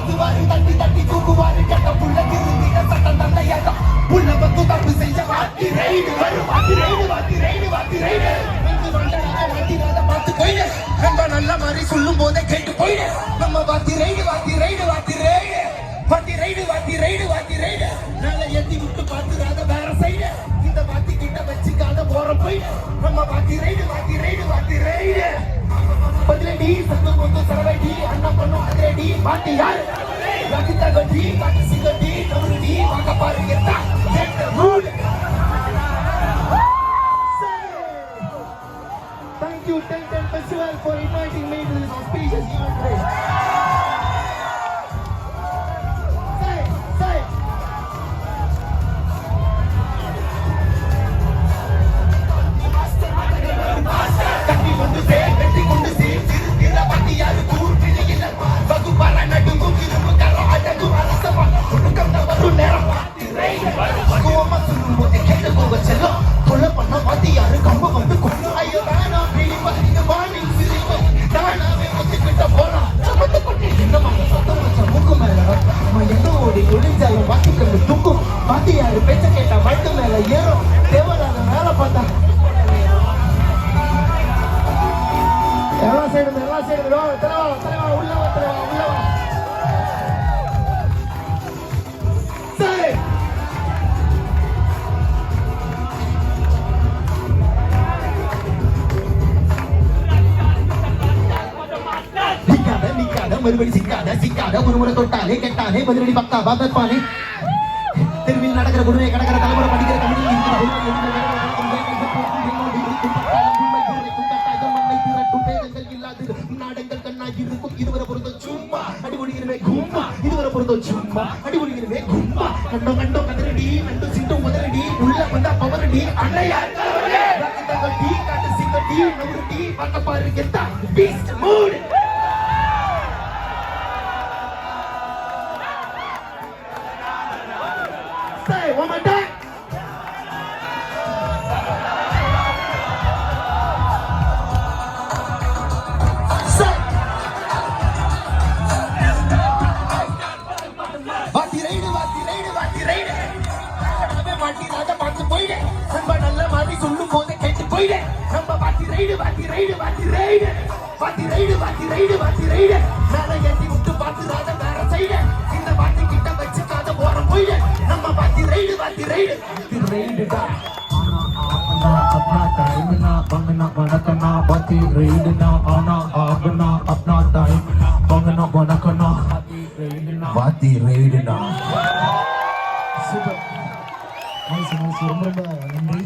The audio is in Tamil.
பேசுவாரு தட்டி தட்டி தூக்குவாரு கெட்ட புள்ள திருந்திட சட்டம் தந்தையாட்டா புள்ள பத்து தப்பு செஞ்ச வாத்தி ரைடு வரும் வாத்தி ரைடு வாத்தி ரைடு வாத்தி ரைடு பார்த்து போயிடு நம்ம நல்ல மாதிரி சொல்லும் போதே கேட்டு போயிடு நம்ம வாத்தி ரைடு வாத்தி ரைடு வாத்தி ரைடு வாத்தி ரைடு வாத்தி ரைடு வாத்தி ரைடு நல்ல எத்தி விட்டு பார்த்துறாத வேற சைடு இந்த வாத்தி கிட்ட வச்சுக்காத போற போயிடு நம்ம வாத்தி ரைடு வாத்தி ரைடு வாத்தி ரைடு பதிலடி சத்து கொண்டு சரவடி அண்ணன் பண்ணும் அதிரடி பாட்டி யாரு வாத்தி தகடி வாத்தி சிங்கடி நவருடி வாங்க பாருங்க Thank you, 1010 Festival, for inviting me to this auspicious event today. Say. Kaki kondu se, kati kondu se, ila pati yaru kurpili ila, bagu para nadungu kirumu karo adagu alasama, unukam na varu nera pati raida, bagu amma sunu mode kenda goga chalo, kola panna pati yaru kambu kondu kondu ayyo vana pili pati morning siripa, dana me mode kitta pona, chamatu kotti inda manga satama chamuku mela, ma yendu odi ulinjalu pati kandu tukku, pati yaru pecha ketta mattu mela yero, devalada mela pata. எல்லாம் சைடு தலைவா உள்ளவா சரி நிக்காத மறுபடி சிக்காத ஒரு முறை தொட்டாலே கெட்டாலே பதிலடி பக்கா பாப்பானே தெருவில் நடக்கிற குருவை கடக்கிற தலைமுறை படிக்கிற தமிழில் நாடங்கள் கண்ணாகி இருக்கும் இதுவரை பொருத்தம் சும்மா அடிபொடிக்கிறவே கும்மா இதுவரை பொருத்தம் சும்மா அடிபொடிக்கிறவே கும்மா கண்டோ கதறடி நண்டு சிண்டும் முதலடி உள்ள வந்தா பவரடி அண்ணையா டீ காட்டு சிங்கடி நவருடி பார்க்க பாரு கெத்தா Beast mood Say one more time. சொல்லும் போதே கேட்டு போயிடு நம்ம வாத்தி ரைடு மேல ஏற்றி விட்டு பார்த்துறாத வேற சைடு இந்த வாத்தி கிட்ட வச்சுக்காத போற போயிடு நம்ம வாத்தி ரைடு தான் अपना टाइम ना बंगना बनकना बाती रेड ना आना आगना अपना टाइम बंगना बनकना बाती रेड ना super nice ரொம்ப நன்றி